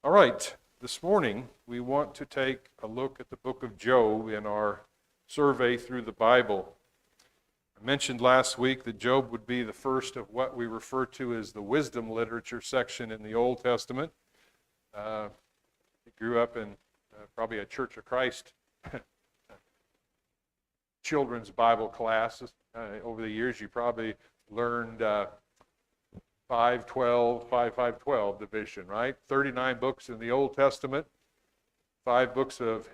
All right, this morning we want to take a look at the book of Job in our survey through the Bible. I mentioned last week that Job would be the first of what we refer to as the wisdom literature section in the Old Testament. He grew up in probably a Church of Christ children's Bible classes. Over the years you probably learned 5-12, 5-5-12 division, right? 39 books in the Old Testament, 5 books of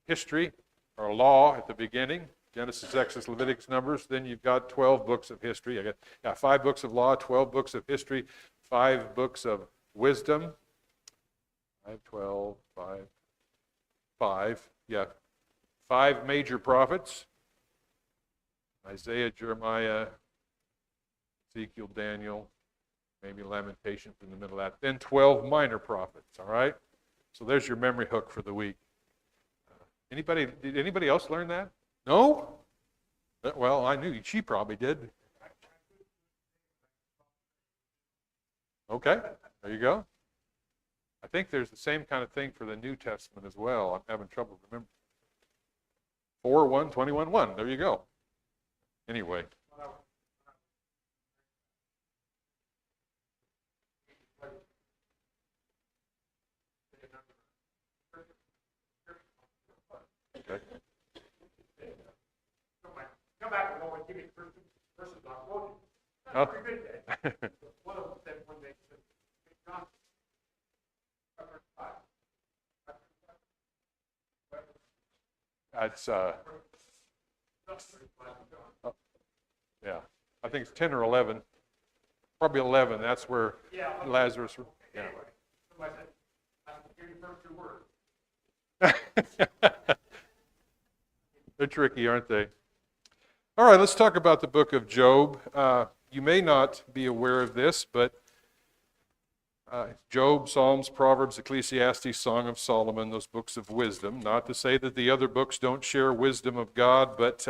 history or law at the beginning, Genesis, Exodus, Leviticus, Numbers. Then you've got 12 books of history. I got 5 books of law, 12 books of history, 5 books of wisdom. 5, 12, 5. 5 major prophets. Isaiah, Jeremiah, Ezekiel, Daniel, maybe Lamentations in the middle of that. Then 12 minor prophets, all right? So there's your memory hook for the week. Did anybody else learn that? No? Well, I knew she probably did. Okay, there you go. I think there's the same kind of thing for the New Testament as well. I'm having trouble remembering. 4:1, 21:1. There you go. Anyway. Okay. Come back and always give me verses on quoting. Oh. Pretty good day. One of them said one day, John, chapter 5. That's yeah. I think it's 10 or 11. Probably 11. That's where Lazarus. Yeah. Anyway, somebody said, I can hear your first 2 words. They're tricky, aren't they? All right, let's talk about the book of Job. You may not be aware of this, but Job, Psalms, Proverbs, Ecclesiastes, Song of Solomon, those books of wisdom. Not to say that the other books don't share wisdom of God, but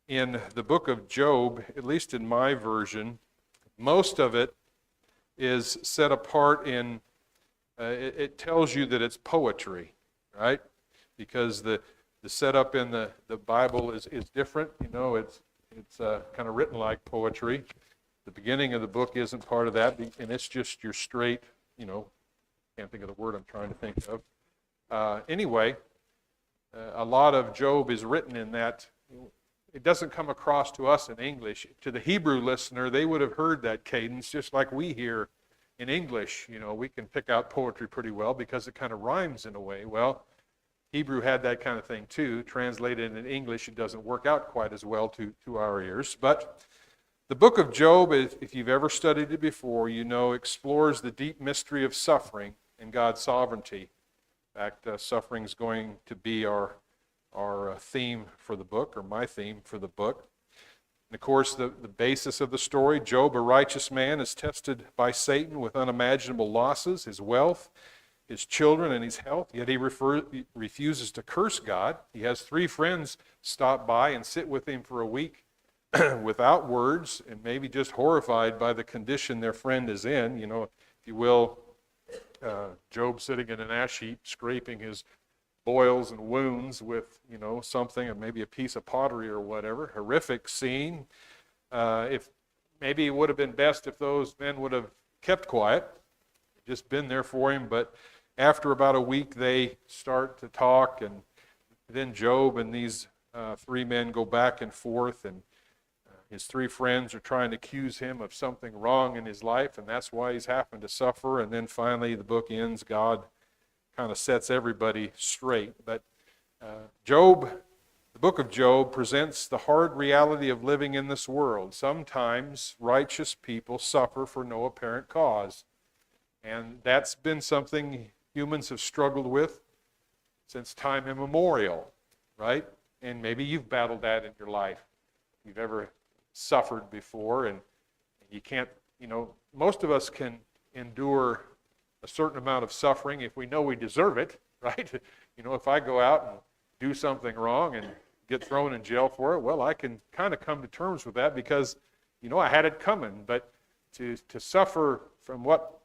in the book of Job, at least in my version, most of it is set apart in, it tells you that it's poetry, right? Because the setup in the Bible is different. You know, it's kind of written like poetry. The beginning of the book isn't part of that, and it's just your straight, can't think of the word I'm trying to think of. Anyway, a lot of Job is written in that. It doesn't come across to us in English. To the Hebrew listener, they would have heard that cadence just like we hear in English. We can pick out poetry pretty well because it kind of rhymes in a way. Well, Hebrew had that kind of thing too. Translated in English, it doesn't work out quite as well to our ears. But the book of Job, if you've ever studied it before, explores the deep mystery of suffering and God's sovereignty. In fact, suffering is going to be our theme for the book, or my theme for the book. And of course, the basis of the story, Job, a righteous man, is tested by Satan with unimaginable losses, his wealth, his children, and his health, yet he refuses to curse God. He has 3 friends stop by and sit with him for a week without words, and maybe just horrified by the condition their friend is in. If you will, Job sitting in an ash heap, scraping his boils and wounds with, something, or maybe a piece of pottery or whatever. Horrific scene. If maybe it would have been best if those men would have kept quiet, just been there for him, but after about a week, they start to talk, and then Job and these 3 men go back and forth, and his 3 friends are trying to accuse him of something wrong in his life, and that's why he's having to suffer. And then finally, the book ends. God kind of sets everybody straight. But Job, the book of Job, presents the hard reality of living in this world. Sometimes righteous people suffer for no apparent cause. And that's been something humans have struggled with since time immemorial, right? And maybe you've battled that in your life. You've ever suffered before, and you can't, most of us can endure a certain amount of suffering if we know we deserve it, right? If I go out and do something wrong and get thrown in jail for it, well, I can kind of come to terms with that because, I had it coming. But to suffer from what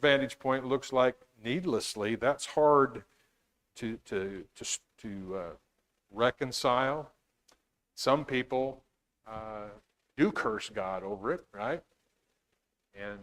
vantage point, looks like needlessly. That's hard to reconcile. Some people do curse God over it, right? And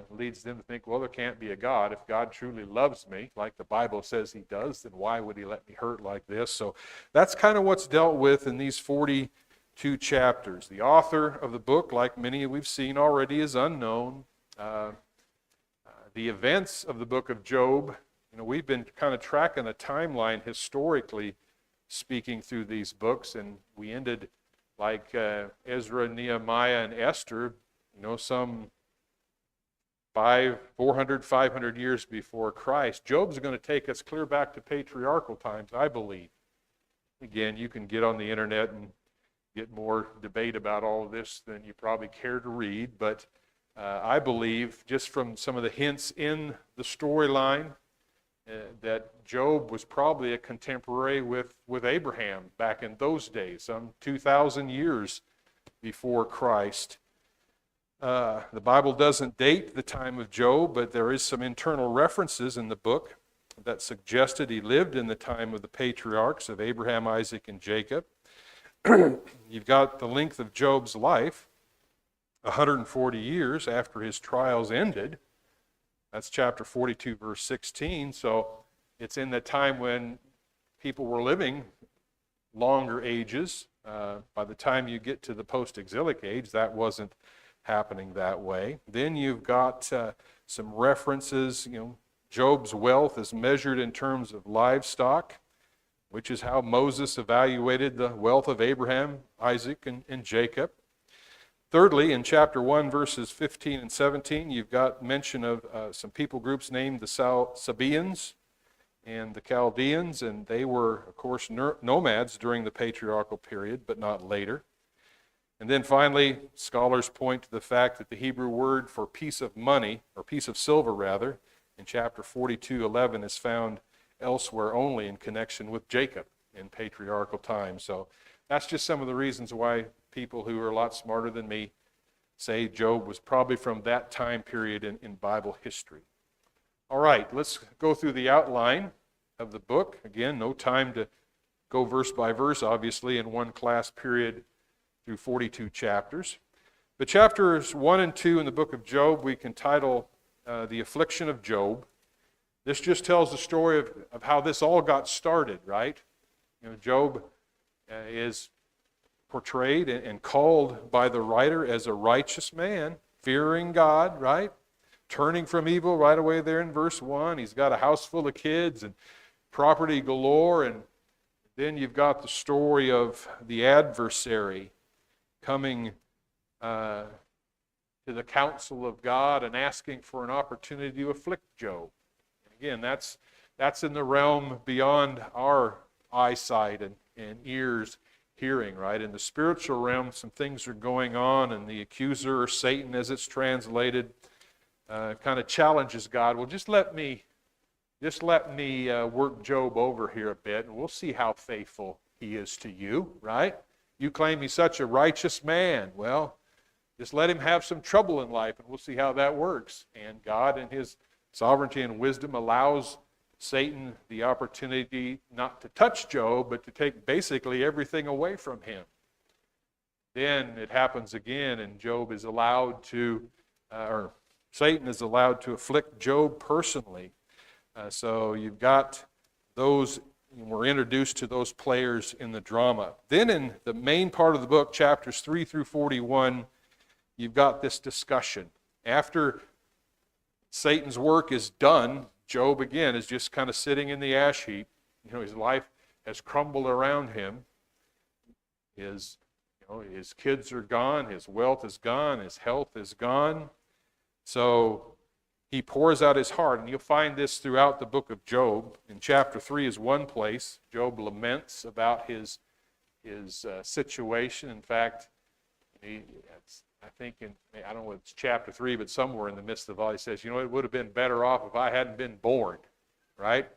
leads them to think, well, there can't be a God. If God truly loves me, like the Bible says he does, then why would he let me hurt like this? So that's kind of what's dealt with in these 42 chapters. The author of the book, like many we've seen already, is unknown. The events of the book of Job, we've been kind of tracking a timeline historically speaking through these books, and we ended like Ezra, Nehemiah, and Esther, some 400, 500 years before Christ. Job's going to take us clear back to patriarchal times, I believe. Again, you can get on the internet and get more debate about all of this than you probably care to read, but I believe, just from some of the hints in the storyline, that Job was probably a contemporary with Abraham back in those days, some 2,000 years before Christ. The Bible doesn't date the time of Job, but there is some internal references in the book that suggested he lived in the time of the patriarchs of Abraham, Isaac, and Jacob. You've got the length of Job's life, 140 years after his trials ended. That's chapter 42, verse 16. So it's in the time when people were living longer ages. By the time you get to the post-exilic age, that wasn't happening that way. Then you've got some references. Job's wealth is measured in terms of livestock, which is how Moses evaluated the wealth of Abraham, Isaac, and Jacob. Thirdly, in chapter 1, verses 15 and 17, you've got mention of some people groups named the Sabaeans and the Chaldeans, and they were, of course, nomads during the patriarchal period, but not later. And then finally, scholars point to the fact that the Hebrew word for piece of money, or piece of silver rather, in chapter 42:11 is found elsewhere only in connection with Jacob in patriarchal times. So that's just some of the reasons why people who are a lot smarter than me say Job was probably from that time period in Bible history. All right, let's go through the outline of the book. Again, no time to go verse by verse, obviously, in one class period through 42 chapters. But chapters 1 and 2 in the book of Job, we can title The Affliction of Job. This just tells the story of how this all got started, right? Job is portrayed and called by the writer as a righteous man, fearing God, right? Turning from evil right away there in verse 1. He's got a house full of kids and property galore. And then you've got the story of the adversary coming to the counsel of God and asking for an opportunity to afflict Job. And again, that's in the realm beyond our eyesight and ears hearing, right? In the spiritual realm, some things are going on, and the accuser, or Satan as it's translated, kind of challenges God. Well, just let me work Job over here a bit, and we'll see how faithful he is to you, right? You claim he's such a righteous man. Well, just let him have some trouble in life, and we'll see how that works. And God, in his sovereignty and wisdom, allows Satan the opportunity not to touch Job, but to take basically everything away from him. Then it happens again, and Job is allowed to, or Satan is allowed to afflict Job personally. So you've got those, we're introduced to those players in the drama. Then in the main part of the book, chapters 3 through 41, you've got this discussion. After Satan's work is done, Job, again, is just kind of sitting in the ash heap. His life has crumbled around him. His kids are gone. His wealth is gone. His health is gone. So he pours out his heart. And you'll find this throughout the book of Job. In chapter 3 is one place. Job laments about his situation. In fact, I think I don't know if it's chapter 3, but somewhere in the midst of all, he says, it would have been better off if I hadn't been born, right?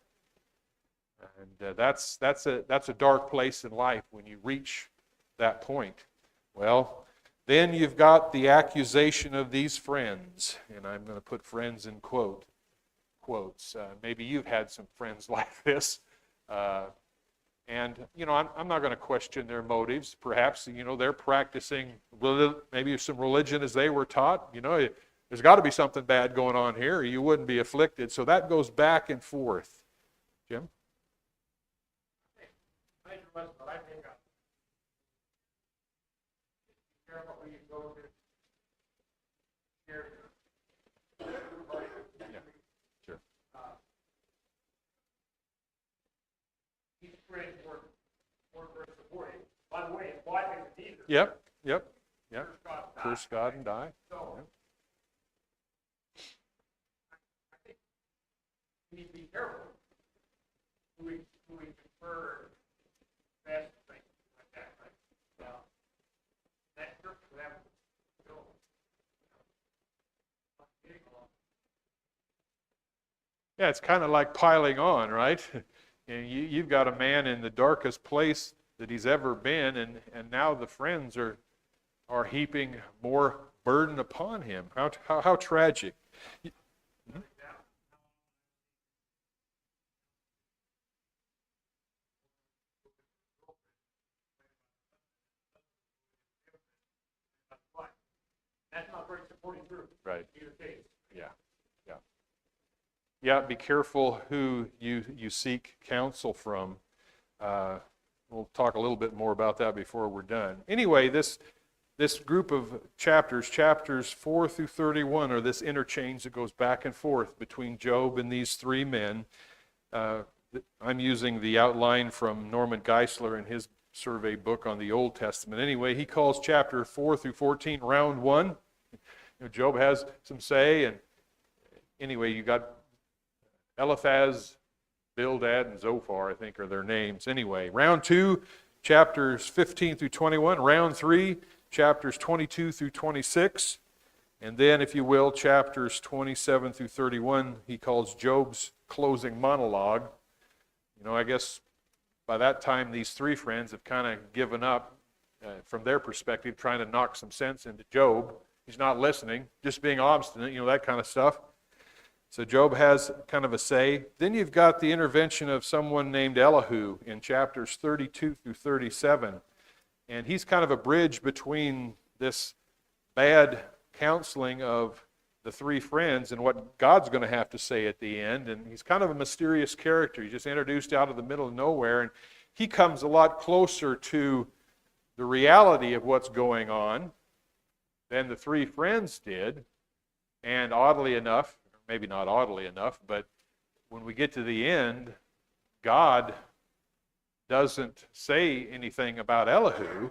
And that's a dark place in life when you reach that point. Well, then you've got the accusation of these friends, and I'm going to put friends in quote, quotes. Maybe you've had some friends like this. And, I'm not going to question their motives. Perhaps, they're practicing maybe some religion as they were taught. There's got to be something bad going on here, or you wouldn't be afflicted. So that goes back and forth. Jim? I think but I think be careful who you go to. Yeah, sure. These friends weren't very supportive. By the way, his wife isn't either. Yep. Curse God and die. So, Yep. I think we need to be careful who we prefer best things like that, right? That church would have to go. Yeah, it's kind of like piling on, right? And you've got a man in the darkest place that he's ever been, and now the friends are heaping more burden upon him. How tragic. That's not very supporting group. Right. Either case. Yeah, be careful who you seek counsel from. We'll talk a little bit more about that before we're done. Anyway, this group of chapters 4 through 31, are this interchange that goes back and forth between Job and these three men. I'm using the outline from Norman Geisler in his survey book on the Old Testament. Anyway, he calls chapter 4 through 14 round one. Job has some say, and anyway, you got Eliphaz, Bildad, and Zophar, I think are their names. Anyway, round 2, chapters 15 through 21. Round 3, chapters 22 through 26. And then, if you will, chapters 27 through 31, he calls Job's closing monologue. I guess by that time, these three friends have kind of given up, from their perspective, trying to knock some sense into Job. He's not listening, just being obstinate, that kind of stuff. So Job has kind of a say. Then you've got the intervention of someone named Elihu in chapters 32 through 37. And he's kind of a bridge between this bad counseling of the three friends and what God's going to have to say at the end. And he's kind of a mysterious character. He's just introduced out of the middle of nowhere. And he comes a lot closer to the reality of what's going on than the three friends did. And oddly enough, maybe not oddly enough, but when we get to the end, God doesn't say anything about Elihu.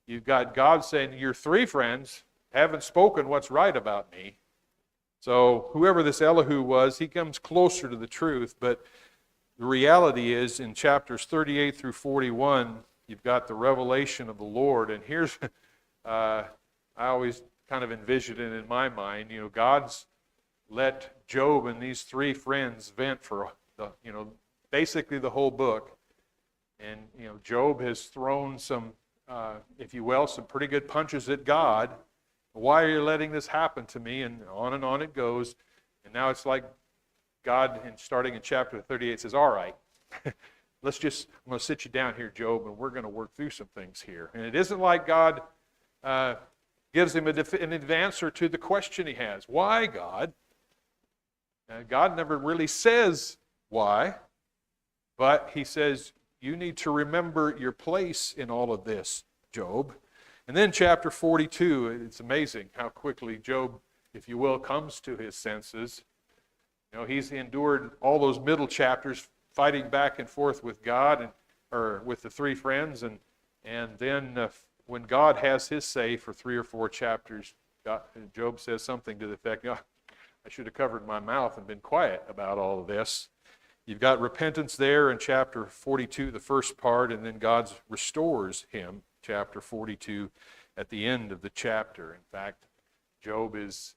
You've got God saying, your three friends haven't spoken what's right about me. So whoever this Elihu was, he comes closer to the truth, but the reality is in chapters 38 through 41, you've got the revelation of the Lord, and here's, I always kind of envision it in my mind, God's let Job and these three friends vent for basically the whole book. And Job has thrown some, if you will, some pretty good punches at God. Why are you letting this happen to me? And on it goes. And now it's like God, starting in chapter 38, says, all right, I'm going to sit you down here, Job, and we're going to work through some things here. And it isn't like God gives him an answer to the question he has. Why, God? God never really says why, but he says, you need to remember your place in all of this, Job. And then chapter 42, it's amazing how quickly Job, if you will, comes to his senses. He's endured all those middle chapters fighting back and forth with God or with the three friends, and then when God has his say for 3 or 4 chapters, Job says something to the effect, I should have covered my mouth and been quiet about all of this. You've got repentance there in chapter 42, the first part, and then God restores him, chapter 42, at the end of the chapter. In fact, Job is,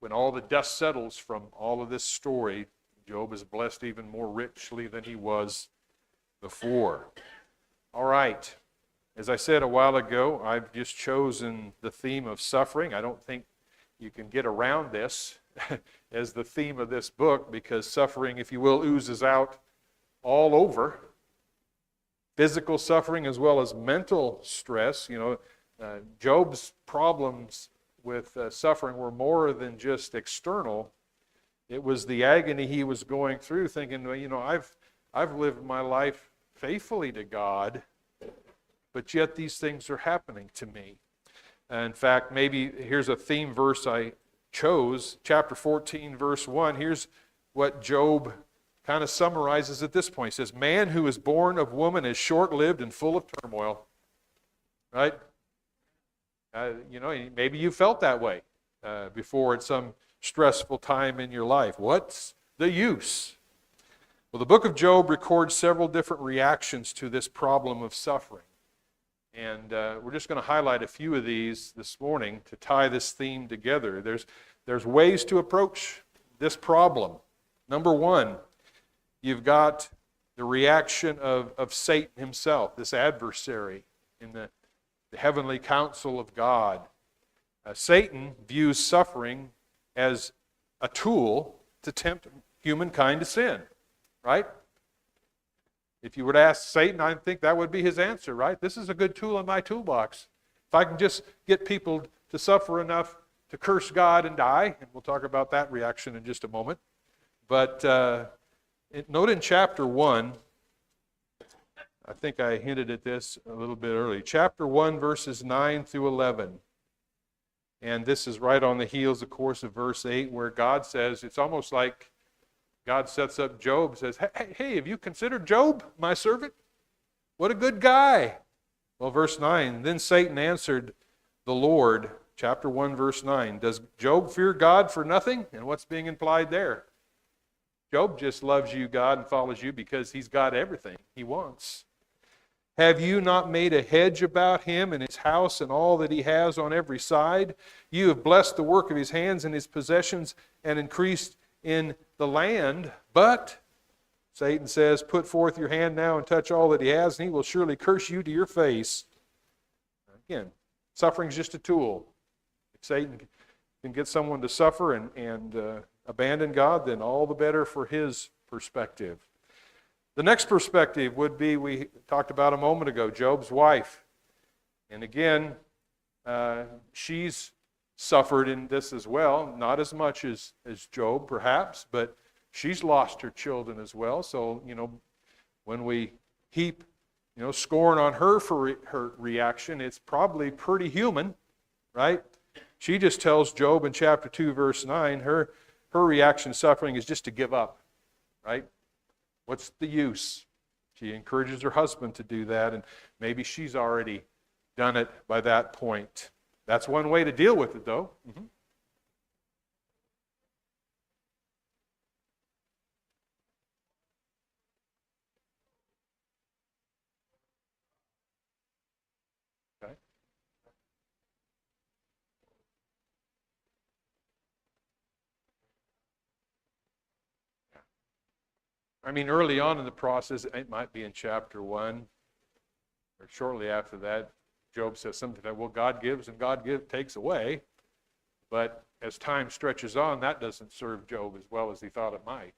when all the dust settles from all of this story, Job is blessed even more richly than he was before. All right. As I said a while ago, I've just chosen the theme of suffering. I don't think you can get around this. as the theme of this book, because suffering, if you will, oozes out all over. Physical suffering as well as mental stress. Job's problems with suffering were more than just external. It was the agony he was going through, thinking, well, I've lived my life faithfully to God, but yet these things are happening to me. In fact, maybe here's a theme verse I chose, chapter 14, verse 1. Here's what Job kind of summarizes at this point. He says, man who is born of woman is short-lived and full of turmoil. Right? Maybe you felt that way before at some stressful time in your life. What's the use? Well, the book of Job records several different reactions to this problem of suffering. And we're just going to highlight a few of these this morning to tie this theme together. There's ways to approach this problem. Number one, you've got the reaction of Satan himself, this adversary in the heavenly counsel of God. Satan views suffering as a tool to tempt humankind to sin, right? If you were to ask Satan, I think that would be his answer, right? This is a good tool in my toolbox. If I can just get people to suffer enough to curse God and die, and we'll talk about that reaction in just a moment. But note in chapter 1, I think I hinted at this a little bit earlier. Chapter 1, verses 9 through 11. And this is right on the heels, of course, of verse 8, where God says, it's almost like God sets up Job, says, hey, have you considered Job, my servant? What a good guy. Well, verse 9, then Satan answered the Lord, chapter 1, verse 9, does Job fear God for nothing? And what's being implied there? Job just loves you, God, and follows you because he's got everything he wants. Have you not made a hedge about him and his house and all that he has on every side? You have blessed the work of his hands and his possessions and increased in the land. But, Satan says, put forth your hand now and touch all that he has, and he will surely curse you to your face. Again, suffering is just a tool. If Satan can get someone to suffer and abandon God, then all the better for his perspective. The next perspective would be, we talked about a moment ago, Job's wife. And again, she's suffered in this as well, not as much as Job perhaps, but she's lost her children as well. So, when we heap, scorn on her for her reaction, it's probably pretty human, right? She just tells Job in chapter 2, verse 9, her reaction to suffering is just to give up, right? What's the use? She encourages her husband to do that, and maybe she's already done it by that point. That's one way to deal with it, though. Mm-hmm. Okay. Early on in the process, it might be in chapter 1, or shortly after that, Job says something like, well, God gives and God takes away. But as time stretches on, that doesn't serve Job as well as he thought it might.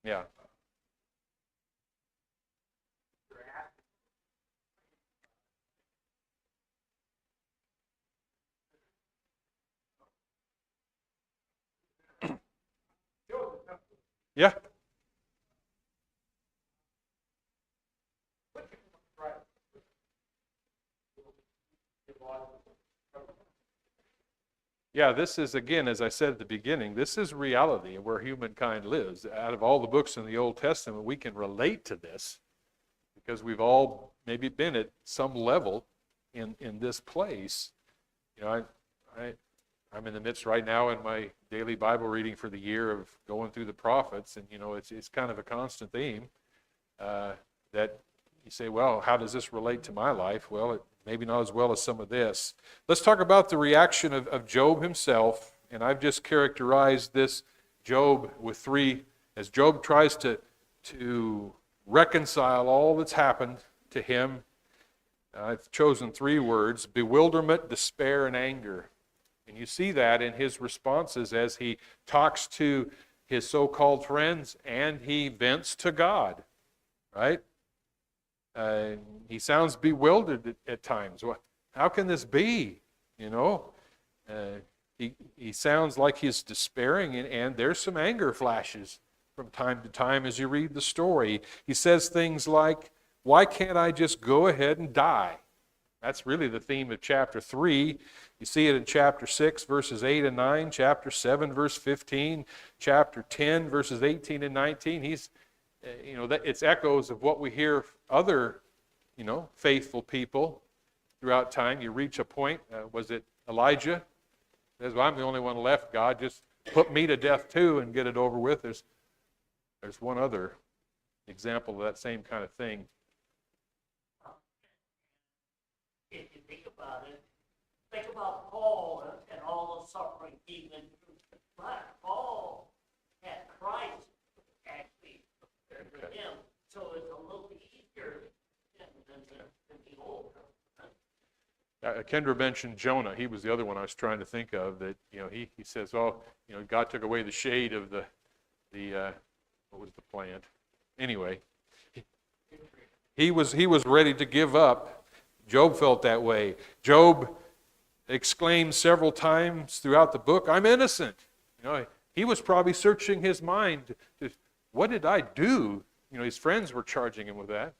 Yeah. Yeah. Yeah, this is, again, as I said at the beginning, this is reality and where humankind lives. Out of all the books in the Old Testament, we can relate to this because we've all maybe been at some level in this place. I'm in the midst right now in my daily Bible reading for the year of going through the prophets, and it's kind of a constant theme that you say, well, how does this relate to my life? Well, maybe not as well as some of this. Let's talk about the reaction of Job himself, and I've just characterized this Job with three, as Job tries to reconcile all that's happened to him. I've chosen three words: bewilderment, despair, and anger. And you see that in his responses as he talks to his so-called friends and he vents to God, right? He sounds bewildered at times. How can this be? You know, he sounds like he's despairing, and there's some anger flashes from time to time as you read the story. He says things like, why can't I just go ahead and die? That's really the theme of chapter 3. You see it in chapter 6, verses 8 and 9, chapter 7, verse 15, chapter 10, verses 18 and 19. It's echoes of what we hear other, faithful people throughout time. You reach a point, was it Elijah? Says, well, I'm the only one left, God. Just put me to death too and get it over with. There's one other example of that same kind of thing. If you think about it, think about Paul and all the suffering he went through. But Paul had Christ actually with him, so it's a little easier than the old. Kendra mentioned Jonah. He was the other one I was trying to think of. That he says, God took away the shade of the what was the plant? Anyway, he was ready to give up. Job felt that way. Job exclaimed several times throughout the book, I'm innocent. He was probably searching his mind. What did I do? His friends were charging him with that.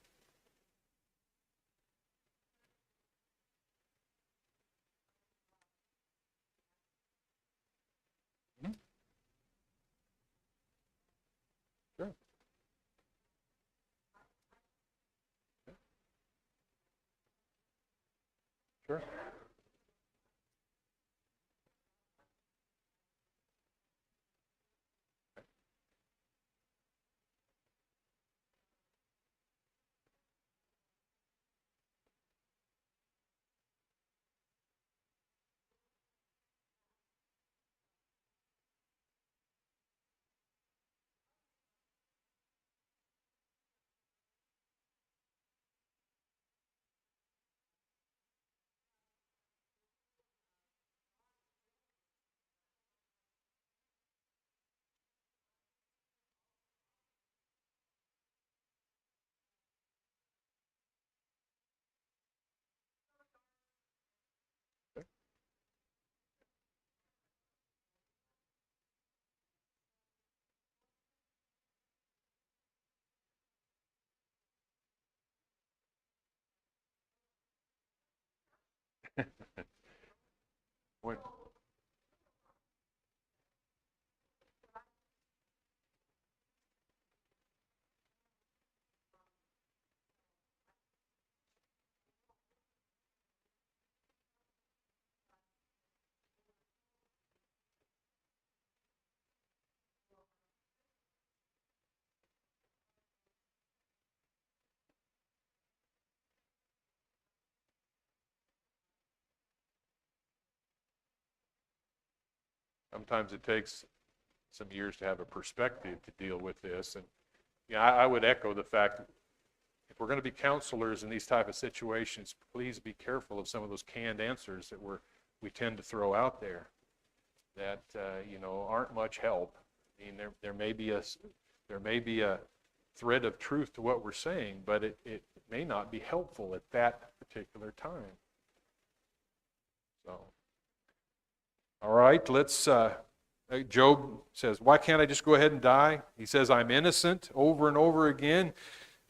Sure. Sure. When, sometimes it takes some years to have a perspective to deal with this. And I would echo the fact that if we're going to be counselors in these type of situations, please be careful of some of those canned answers that we tend to throw out there that aren't much help. I mean, there may be a thread of truth to what we're saying, but it may not be helpful at that particular time. So, all right, let's. Job says, why can't I just go ahead and die? He says, I'm innocent over and over again.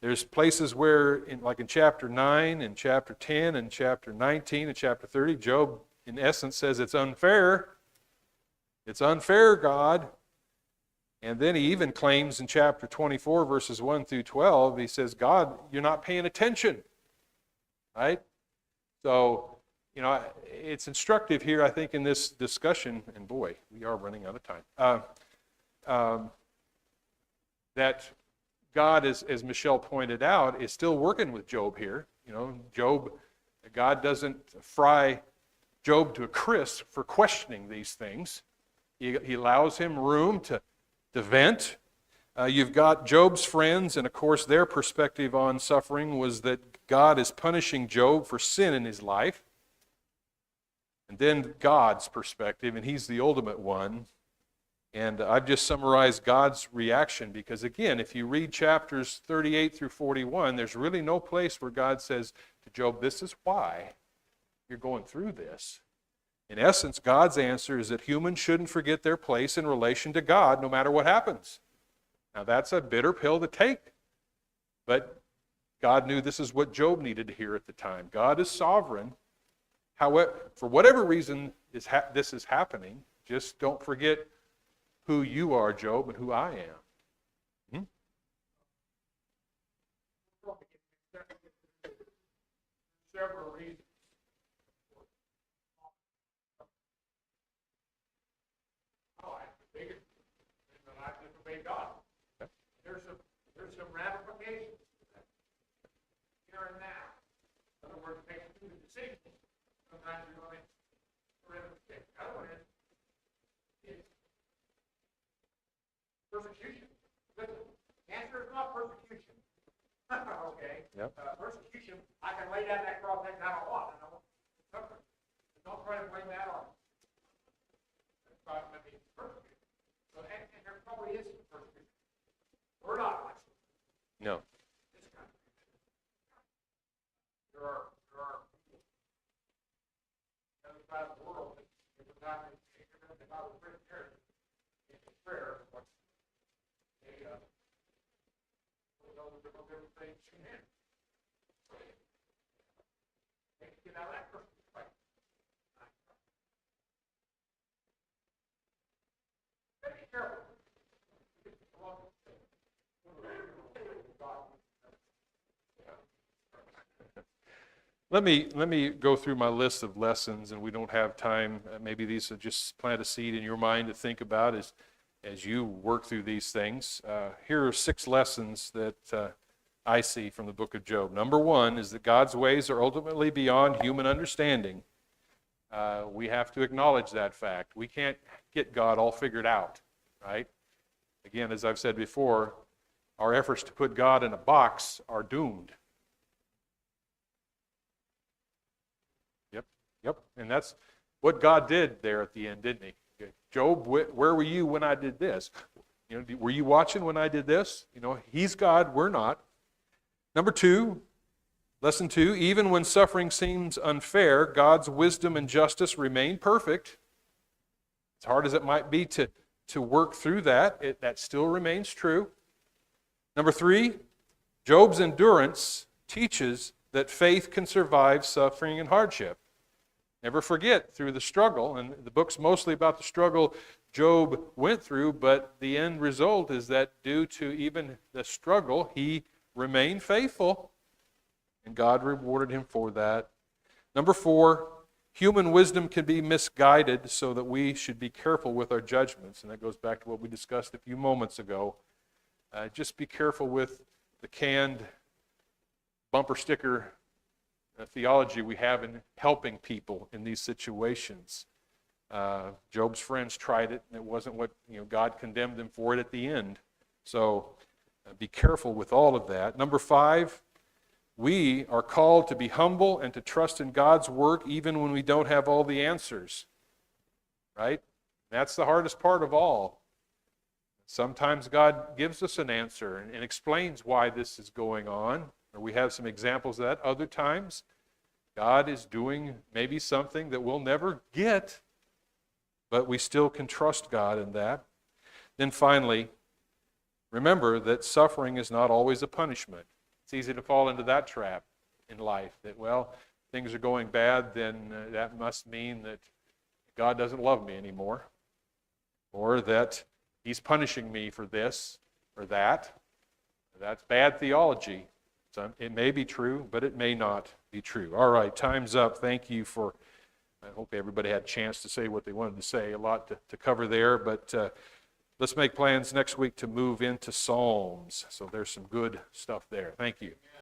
There's places where, like in chapter 9 and chapter 10 and chapter 19 and chapter 30, Job, in essence, says it's unfair. It's unfair, God. And then he even claims in chapter 24, verses 1 through 12, he says, God, you're not paying attention. Right? So, it's instructive here, I think, in this discussion, and boy, we are running out of time, that God, as Michelle pointed out, is still working with Job here. God doesn't fry Job to a crisp for questioning these things. He allows him room to vent. You've got Job's friends, and of course their perspective on suffering was that God is punishing Job for sin in his life. and then God's perspective, and he's the ultimate one. And I've just summarized God's reaction because, again, if you read chapters 38 through 41, there's really no place where God says to Job, this is why you're going through this. In essence, God's answer is that humans shouldn't forget their place in relation to God no matter what happens. Now, that's a bitter pill to take, but God knew this is what Job needed to hear at the time. God is sovereign. However, for whatever reason this is happening, just don't forget who you are, Job, and who I am. Several reasons. Oh, I disobeyed it. And I disobeyed God. Okay. There's some ramifications to that. Here and now. In other words, making the decision. Sometimes you're going to make a mistake. The other one is persecution. Listen, cancer is not persecution. Okay? Yep. Persecution, I can lay down that cross next time I want, and I won't suffer. Don't try to blame that on me. That's why I'm being persecuted. So, and there probably is some persecution. We're not like No. this country. There are people on the other side of the world that if it's not if I was written here in prayer, what they know the different things in it. They can get out of that person. Right? Be careful. Let me go through my list of lessons, and we don't have time. Maybe these will just plant a seed in your mind to think about as you work through these things. Here are 6 lessons that I see from the book of Job. Number 1 is that God's ways are ultimately beyond human understanding. We have to acknowledge that fact. We can't get God all figured out, right? Again, as I've said before, our efforts to put God in a box are doomed. Yep, and that's what God did there at the end, didn't he? Job, where were you when I did this? Were you watching when I did this? He's God, we're not. Number 2, lesson 2, even when suffering seems unfair, God's wisdom and justice remain perfect. As hard as it might be to work through that, that still remains true. Number 3, Job's endurance teaches that faith can survive suffering and hardship. Never forget, through the struggle, and the book's mostly about the struggle Job went through, but the end result is that due to even the struggle, he remained faithful, and God rewarded him for that. Number 4, human wisdom can be misguided, so that we should be careful with our judgments, and that goes back to what we discussed a few moments ago. Just be careful with the canned bumper sticker theology we have in helping people in these situations. Job's friends tried it, and it wasn't what God condemned them for it at the end. So be careful with all of that. Number 5, we are called to be humble and to trust in God's work even when we don't have all the answers. Right? That's the hardest part of all. Sometimes God gives us an answer and explains why this is going on. Or we have some examples of that. Other times, God is doing maybe something that we'll never get, but we still can trust God in that. Then finally, remember that suffering is not always a punishment. It's easy to fall into that trap in life, that, well, things are going bad, then that must mean that God doesn't love me anymore, or that He's punishing me for this or that. That's bad theology. So it may be true, but it may not be true. All right, time's up. Thank you for, I hope everybody had a chance to say what they wanted to say. A lot to cover there, but let's make plans next week to move into Psalms. So there's some good stuff there. Thank you.